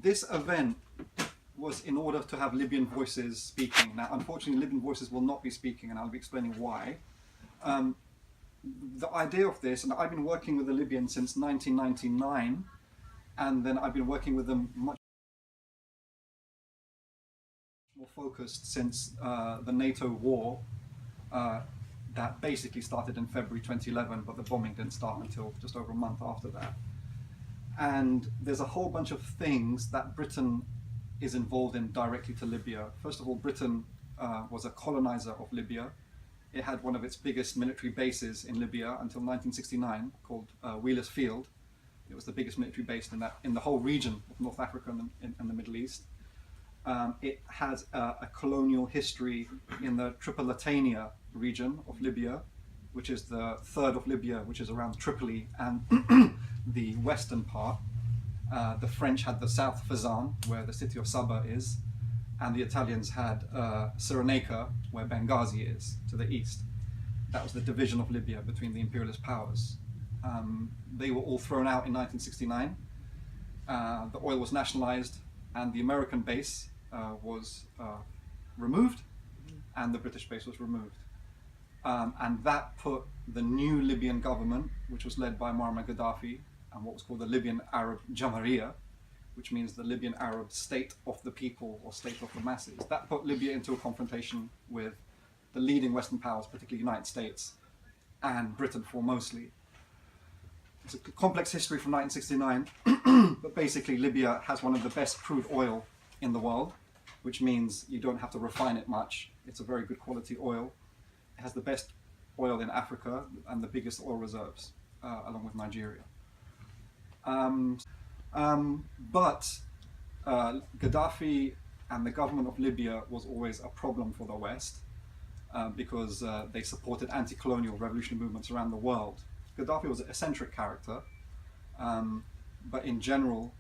This event was in order to have Libyan voices speaking. Now, unfortunately, Libyan voices will not be speaking, and I'll be explaining why. The idea of this, and I've been working with the Libyans since 1999, and then I've been working with them much more focused since the NATO war that basically started in February 2011, but the bombing didn't start until just over a month after that. And there's a whole bunch of things that Britain is involved in directly to Libya. First of all, Britain was a colonizer of Libya. It had one of its biggest military bases in Libya until 1969, called Wheeler's Field. It was the biggest military base in the whole region of North Africa and the Middle East. It has a colonial history in the Tripolitania region of Libya, which is the third of Libya, which is around Tripoli and the western part. The French had the South Fezzan, where the city of Sabha is, and the Italians had Cyrenaica, where Benghazi is, to the east. That was the division of Libya between the imperialist powers. They were all thrown out in 1969. The oil was nationalized, and the American base was removed, and the British base was removed. And that put the new Libyan government, which was led by Muammar Gaddafi, and what was called the Libyan Arab Jamahiriya, which means the Libyan Arab state of the people or state of the masses. That put Libya into a confrontation with the leading Western powers, particularly the United States and Britain foremostly. It's a complex history from 1969, but basically Libya has one of the best crude oil in the world, which means you don't have to refine it much. It's a very good quality oil. It has the best oil in Africa and the biggest oil reserves, along with Nigeria. But Gaddafi and the government of Libya was always a problem for the West because they supported anti-colonial revolutionary movements around the world. Gaddafi was an eccentric character, but in general,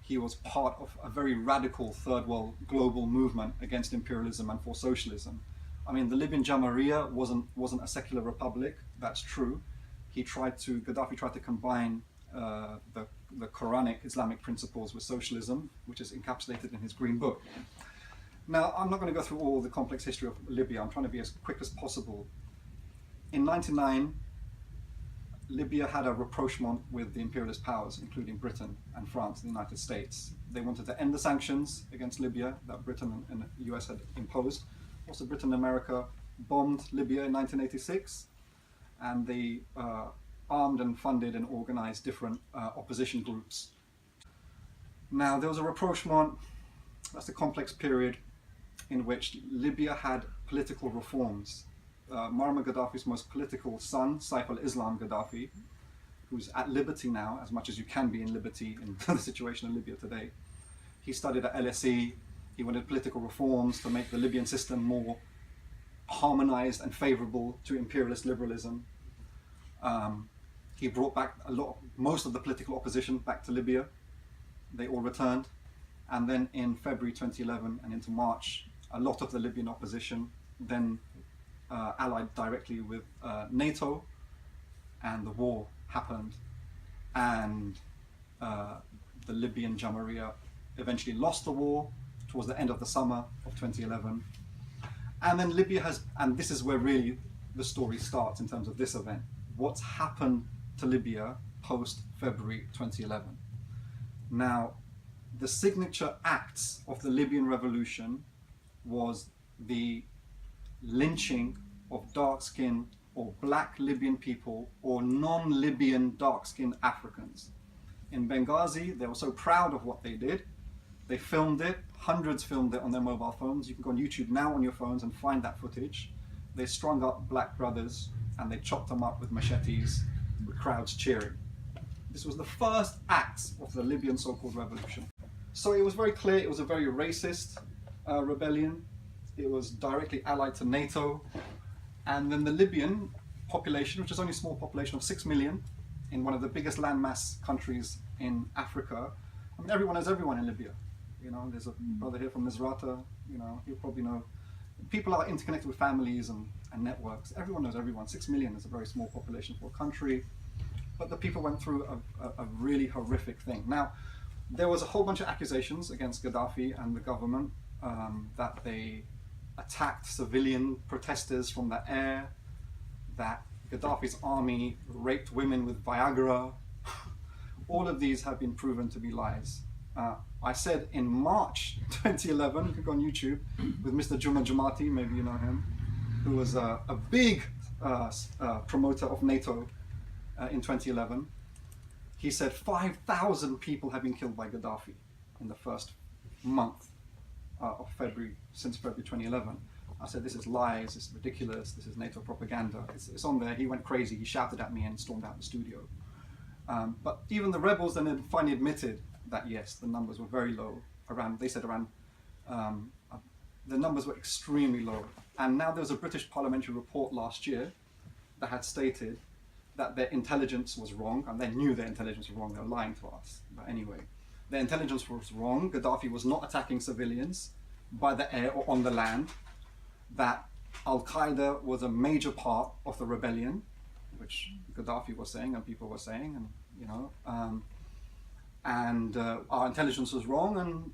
he was part of a very radical third world global movement against imperialism and for socialism. I mean, the Libyan Jamahiriya wasn't a secular republic, that's true. Gaddafi tried to combine the Quranic Islamic principles with socialism, which is encapsulated in his Green Book. Now, I'm not going to go through all the complex history of Libya. I'm trying to be as quick as possible. In 1999, Libya had a rapprochement with the imperialist powers, including Britain and France and the United States. They wanted to end the sanctions against Libya that Britain and the US had imposed. Also, Britain and America bombed Libya in 1986, and they armed and funded and organized different opposition groups. Now, there was a rapprochement. That's a complex period in which Libya had political reforms. Muammar Gaddafi's most political son, Saif al-Islam Gaddafi, who's at liberty now, as much as you can be in liberty in the situation in Libya today. He studied at LSE. He wanted political reforms to make the Libyan system more harmonized and favorable to imperialist liberalism. He brought back most of the political opposition back to Libya. They all returned. And then in February 2011 and into March, a lot of the Libyan opposition then allied directly with NATO, and the war happened, and the Libyan Jamahiriya eventually lost the war towards the end of the summer of 2011. And then Libya and this is where really the story starts in terms of this event. What's happened to Libya post-February 2011? Now, the signature acts of the Libyan revolution was the lynching of dark-skinned or black Libyan people or non-Libyan dark-skinned Africans. In Benghazi, they were so proud of what they did. They filmed it, hundreds filmed it on their mobile phones. You can go on YouTube now on your phones and find that footage. They strung up black brothers and they chopped them up with machetes, with crowds cheering. This was the first acts of the Libyan so-called revolution. So it was very clear it was a very racist rebellion. It was directly allied to NATO. And then the Libyan population, which is only a small population of 6 million, in one of the biggest landmass countries in Africa. I mean, everyone knows everyone in Libya. You know, there's a brother here from Misrata, you know, he'll probably know. People are interconnected with families and networks. Everyone knows everyone. 6 million is a very small population for a country. But the people went through a really horrific thing. Now, there was a whole bunch of accusations against Gaddafi and the government that they attacked civilian protesters from the air, that Gaddafi's army raped women with Viagra. All of these have been proven to be lies. I said in March 2011, you can go on YouTube, with Mr. Juma Jumati, maybe you know him, who was a big promoter of NATO in 2011. He said 5,000 people have been killed by Gaddafi in the first month of February, since February 2011. I said, this is lies, this is ridiculous, this is NATO propaganda. It's on there. He went crazy, he shouted at me and stormed out the studio. But even the rebels then finally admitted that yes, the numbers were very low. They said around, the numbers were extremely low. And now there was a British parliamentary report last year that had stated that their intelligence was wrong, and they knew their intelligence was wrong, they were lying to us. But anyway, their intelligence was wrong. Gaddafi was not attacking civilians by the air or on the land, that Al-Qaeda was a major part of the rebellion, which Gaddafi was saying and people were saying, and you know, our intelligence was wrong,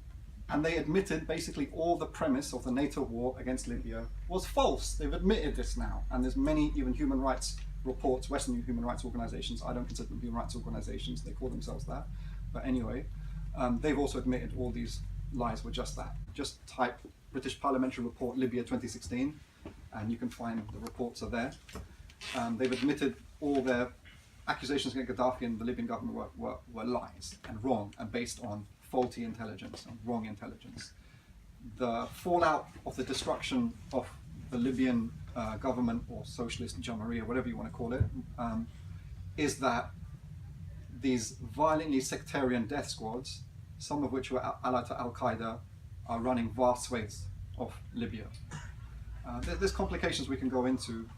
and they admitted basically all the premise of the NATO war against Libya was false. They've admitted this now, and there's many even human rights reports, Western human rights organizations, I don't consider them human rights organizations, they call themselves that, but anyway, they've also admitted all these lies were just that. Just type British Parliamentary Report Libya 2016 and you can find the reports are there. They've admitted all their accusations against Gaddafi and the Libyan government were lies and wrong and based on faulty intelligence and wrong intelligence. The fallout of the destruction of the Libyan government or socialist Jamahiriya, whatever you want to call it, is that these violently sectarian death squads, some of which were allied to Al-Qaeda, are running vast swathes of Libya. There's complications we can go into.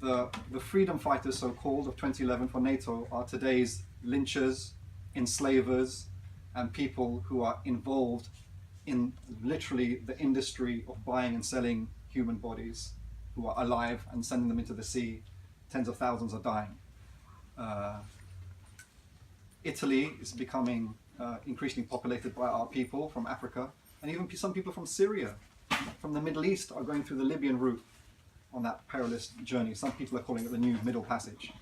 The freedom fighters, so-called, of 2011 for NATO are today's lynchers, enslavers, and people who are involved in literally the industry of buying and selling human bodies, who are alive and sending them into the sea. Tens of thousands are dying. Italy is becoming increasingly populated by our people from Africa, and even some people from Syria, from the Middle East, are going through the Libyan route on that perilous journey. Some people are calling it the new Middle Passage.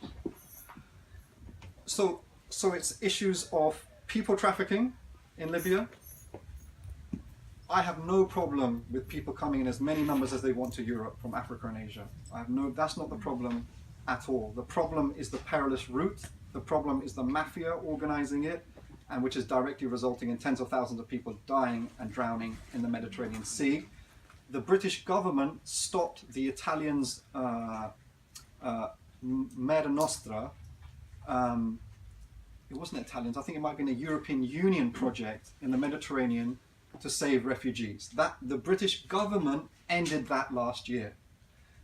So it's issues of people trafficking in Libya. I have no problem with people coming in as many numbers as they want to Europe from Africa and Asia. That's not the problem at all. The problem is the perilous route. The problem is the mafia organizing it, and which is directly resulting in tens of thousands of people dying and drowning in the Mediterranean Sea. The British government stopped the Italians' Mare Nostra. It wasn't Italians, I think it might have been a European Union project in the Mediterranean to save refugees. The British government ended that last year.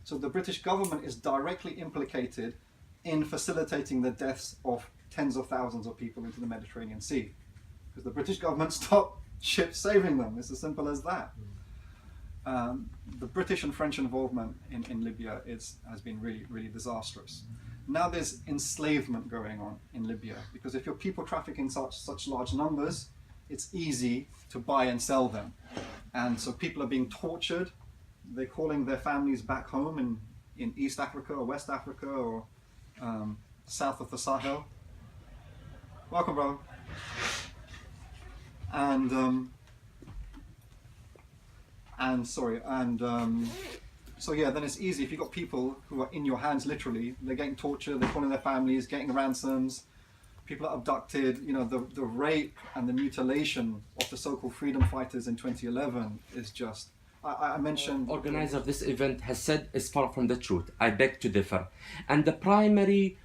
So the British government is directly implicated in facilitating the deaths of tens of thousands of people into the Mediterranean Sea, because the British government stopped ships saving them. It's as simple as that. The British and French involvement in Libya has been really, really disastrous. Now there's enslavement going on in Libya, because if you're people trafficking such large numbers, it's easy to buy and sell them. And so people are being tortured. They're calling their families back home in East Africa or West Africa or south of the Sahel. Welcome, bro. So yeah, then it's easy if you've got people who are in your hands literally. They're getting tortured, they're calling their families, getting ransoms, people are abducted. You know, the rape and the mutilation of the so-called freedom fighters in 2011 is just, I mentioned... Organizer of this event has said is far from the truth. I beg to differ. And the primary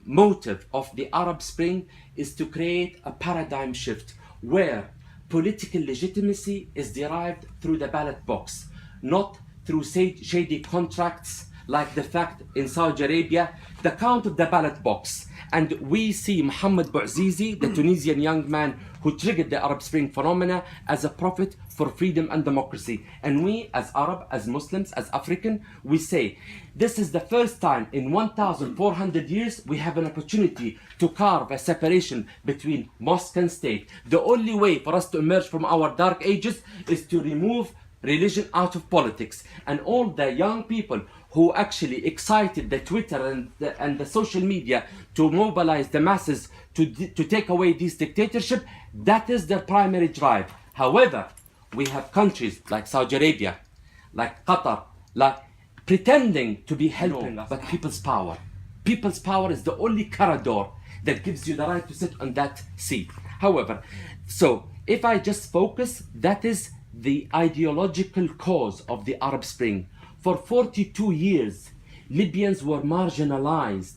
motive of the Arab Spring is to create a paradigm shift where political legitimacy is derived through the ballot box, not through shady contracts like the fact in Saudi Arabia, the count of the ballot box And we see Mohammed Bouazizi, the Tunisian young man who triggered the Arab Spring phenomena, as a prophet for freedom and democracy. And we, as Arab, as Muslims, as African, we say, this is the first time in 1,400 years we have an opportunity to carve a separation between mosque and state. The only way for us to emerge from our dark ages is to remove religion out of politics. And all the young people who actually excited the Twitter and the social media to mobilize the masses to take away this dictatorship, that is their primary drive. However, we have countries like Saudi Arabia, like Qatar, like pretending to be helping us, but people's power. People's power is the only corridor that gives you the right to sit on that seat. However, so if I just focus, that is the ideological cause of the Arab Spring. For 42 years, Libyans were marginalized